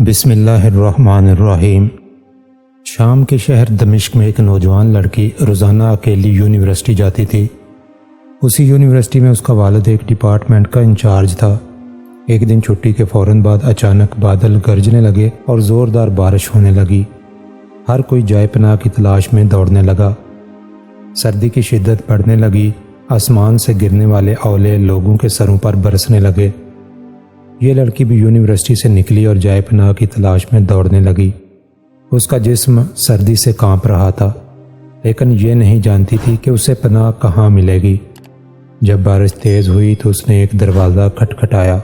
بسم اللہ الرحمن الرحیم۔ شام کے شہر دمشق میں ایک نوجوان لڑکی روزانہ اکیلی یونیورسٹی جاتی تھی۔ اسی یونیورسٹی میں اس کا والد ایک ڈپارٹمنٹ کا انچارج تھا۔ ایک دن چھٹی کے فوراً بعد اچانک بادل گرجنے لگے اور زوردار بارش ہونے لگی۔ ہر کوئی جائے پناہ کی تلاش میں دوڑنے لگا۔ سردی کی شدت بڑھنے لگی۔ آسمان سے گرنے والے اولے لوگوں کے سروں پر برسنے لگے۔ یہ لڑکی بھی یونیورسٹی سے نکلی اور جائے پناہ کی تلاش میں دوڑنے لگی۔ اس کا جسم سردی سے کانپ رہا تھا، لیکن یہ نہیں جانتی تھی کہ اسے پناہ کہاں ملے گی۔ جب بارش تیز ہوئی تو اس نے ایک دروازہ کھٹکھٹایا۔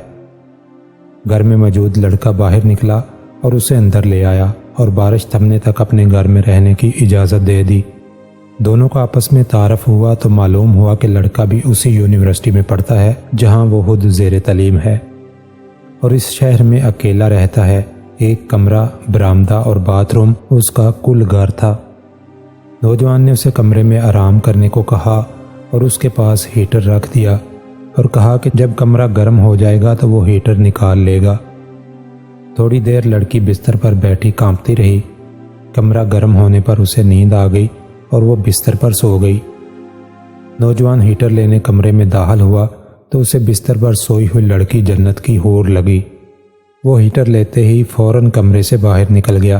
گھر میں موجود لڑکا باہر نکلا اور اسے اندر لے آیا اور بارش تھمنے تک اپنے گھر میں رہنے کی اجازت دے دی۔ دونوں کا آپس میں تعارف ہوا تو معلوم ہوا کہ لڑکا بھی اسی یونیورسٹی میں پڑھتا ہے جہاں وہ خود زیر تعلیم ہے، اور اس شہر میں اکیلا رہتا ہے۔ ایک کمرہ، برآمدہ اور باتھ روم اس کا کل گھر تھا۔ نوجوان نے اسے کمرے میں آرام کرنے کو کہا اور اس کے پاس ہیٹر رکھ دیا اور کہا کہ جب کمرہ گرم ہو جائے گا تو وہ ہیٹر نکال لے گا۔ تھوڑی دیر لڑکی بستر پر بیٹھی کانپتی رہی۔ کمرہ گرم ہونے پر اسے نیند آ گئی اور وہ بستر پر سو گئی۔ نوجوان ہیٹر لینے کمرے میں داخل ہوا تو اسے بستر پر سوئی ہوئی لڑکی جنت کی حور لگی۔ وہ ہیٹر لیتے ہی فوراً کمرے سے باہر نکل گیا،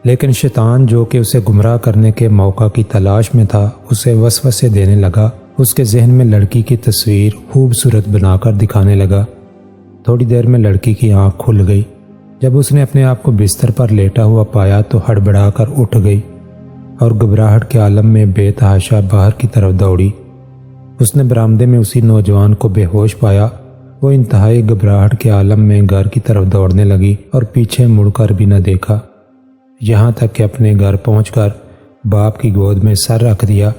لیکن شیطان جو کہ اسے گمراہ کرنے کے موقع کی تلاش میں تھا اسے وسوسے دینے لگا۔ اس کے ذہن میں لڑکی کی تصویر خوبصورت بنا کر دکھانے لگا۔ تھوڑی دیر میں لڑکی کی آنکھ کھل گئی۔ جب اس نے اپنے آپ کو بستر پر لیٹا ہوا پایا تو ہڑبڑا کر اٹھ گئی اور گھبراہٹ کے عالم میں بے تحاشا باہر کی طرف دوڑی۔ اس نے برآمدے میں اسی نوجوان کو بے ہوش پایا۔ وہ انتہائی گھبراہٹ کے عالم میں گھر کی طرف دوڑنے لگی اور پیچھے مڑ کر بھی نہ دیکھا، یہاں تک کہ اپنے گھر پہنچ کر باپ کی گود میں سر رکھ دیا،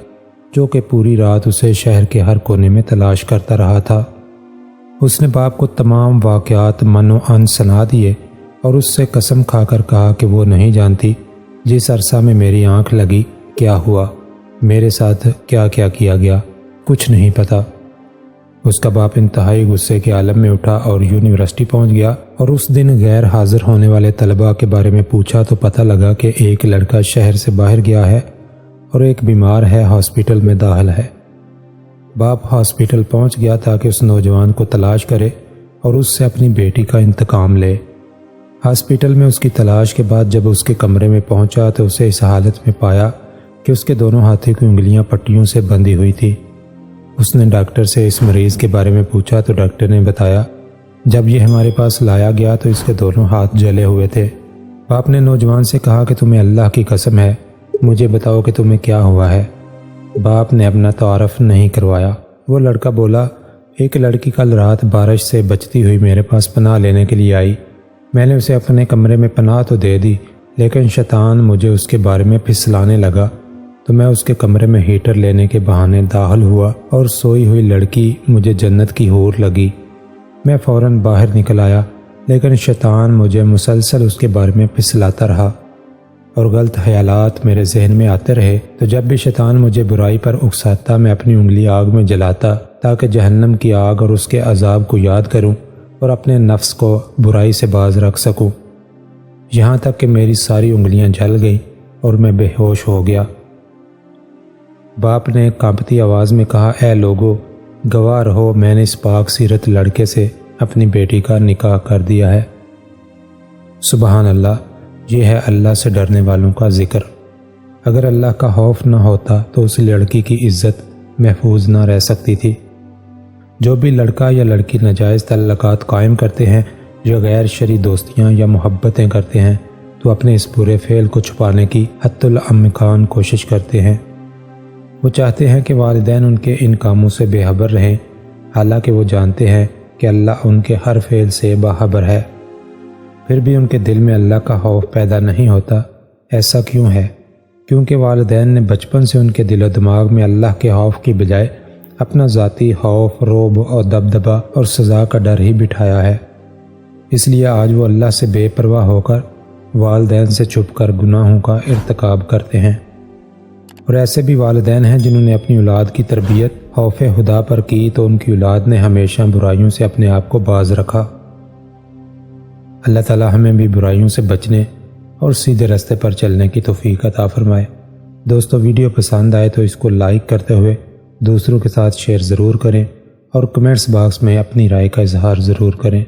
جو کہ پوری رات اسے شہر کے ہر کونے میں تلاش کرتا رہا تھا۔ اس نے باپ کو تمام واقعات من و عن سنا دیے اور اس سے قسم کھا کر کہا کہ وہ نہیں جانتی جس عرصہ میں میری آنکھ لگی کیا ہوا، میرے ساتھ کیا کیا کیا گیا، کچھ نہیں پتا۔ اس کا باپ انتہائی غصے کے عالم میں اٹھا اور یونیورسٹی پہنچ گیا اور اس دن غیر حاضر ہونے والے طلباء کے بارے میں پوچھا تو پتہ لگا کہ ایک لڑکا شہر سے باہر گیا ہے اور ایک بیمار ہے، ہاسپٹل میں داخل ہے۔ باپ ہاسپٹل پہنچ گیا تاکہ اس نوجوان کو تلاش کرے اور اس سے اپنی بیٹی کا انتقام لے۔ ہاسپٹل میں اس کی تلاش کے بعد جب اس کے کمرے میں پہنچا تو اسے اس حالت میں پایا کہ اس کے دونوں ہاتھوں کی انگلیاں پٹیوں سے بندھی ہوئی تھی۔ اس نے ڈاکٹر سے اس مریض کے بارے میں پوچھا تو ڈاکٹر نے بتایا جب یہ ہمارے پاس لایا گیا تو اس کے دونوں ہاتھ جلے ہوئے تھے۔ باپ نے نوجوان سے کہا کہ تمہیں اللہ کی قسم ہے، مجھے بتاؤ کہ تمہیں کیا ہوا ہے۔ باپ نے اپنا تعارف نہیں کروایا۔ وہ لڑکا بولا، ایک لڑکی کل رات بارش سے بچتی ہوئی میرے پاس پناہ لینے کے لیے آئی۔ میں نے اسے اپنے کمرے میں پناہ تو دے دی، لیکن شیطان مجھے اس کے بارے میں پھسلانے لگا تو میں اس کے کمرے میں ہیٹر لینے کے بہانے داخل ہوا اور سوئی ہوئی لڑکی مجھے جنت کی حور لگی۔ میں فوراً باہر نکل آیا، لیکن شیطان مجھے مسلسل اس کے بارے میں پھسلاتا رہا اور غلط خیالات میرے ذہن میں آتے رہے۔ تو جب بھی شیطان مجھے برائی پر اکساتا میں اپنی انگلی آگ میں جلاتا تاکہ جہنم کی آگ اور اس کے عذاب کو یاد کروں اور اپنے نفس کو برائی سے باز رکھ سکوں، یہاں تک کہ میری ساری انگلیاں جل گئیں اور میں بے ہوش ہو گیا۔ باپ نے کانپتی آواز میں کہا، اے لوگو، گواہ رہو، میں نے اس پاک سیرت لڑکے سے اپنی بیٹی کا نکاح کر دیا ہے۔ سبحان اللہ، یہ ہے اللہ سے ڈرنے والوں کا ذکر۔ اگر اللہ کا خوف نہ ہوتا تو اس لڑکی کی عزت محفوظ نہ رہ سکتی تھی۔ جو بھی لڑکا یا لڑکی ناجائز تعلقات قائم کرتے ہیں یا غیر شرعی دوستیاں یا محبتیں کرتے ہیں تو اپنے اس برے فعل کو چھپانے کی حتی الامکان کوشش کرتے ہیں۔ وہ چاہتے ہیں کہ والدین ان کے ان کاموں سے بے خبر رہیں، حالانکہ وہ جانتے ہیں کہ اللہ ان کے ہر فعل سے باخبر ہے، پھر بھی ان کے دل میں اللہ کا خوف پیدا نہیں ہوتا۔ ایسا کیوں ہے؟ کیونکہ والدین نے بچپن سے ان کے دل و دماغ میں اللہ کے خوف کی بجائے اپنا ذاتی خوف، رعب اور دبدبہ اور سزا کا ڈر ہی بٹھایا ہے۔ اس لیے آج وہ اللہ سے بے پرواہ ہو کر والدین سے چھپ کر گناہوں کا ارتکاب کرتے ہیں۔ اور ایسے بھی والدین ہیں جنہوں نے اپنی اولاد کی تربیت خوف خدا پر کی تو ان کی اولاد نے ہمیشہ برائیوں سے اپنے آپ کو باز رکھا۔ اللہ تعالی ہمیں بھی برائیوں سے بچنے اور سیدھے راستے پر چلنے کی توفیق عطا فرمائے۔ دوستو، ویڈیو پسند آئے تو اس کو لائک کرتے ہوئے دوسروں کے ساتھ شیئر ضرور کریں اور کمنٹس باکس میں اپنی رائے کا اظہار ضرور کریں۔